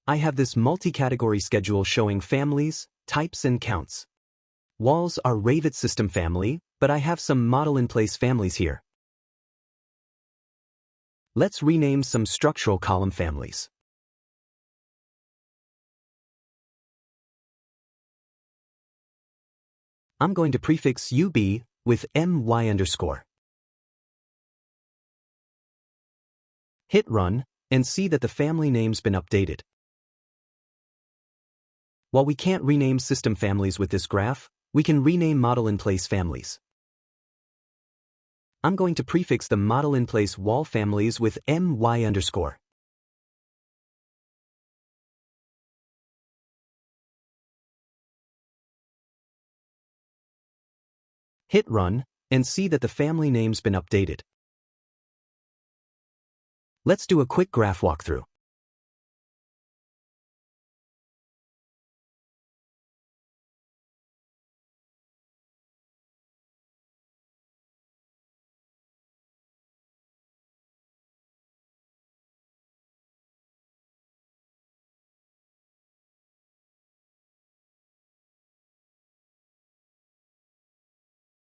I have this multi-category schedule showing families, types and counts. Walls are Revit system family, but I have some model-in-place families here. Let's rename some structural column families. I'm going to prefix UB with my_. Hit run, and see that the family name's been updated. While we can't rename system families with this graph, we can rename model-in-place families. I'm going to prefix the model-in-place wall families with my_. Hit run, and see that the family name's been updated. Let's do a quick graph walkthrough.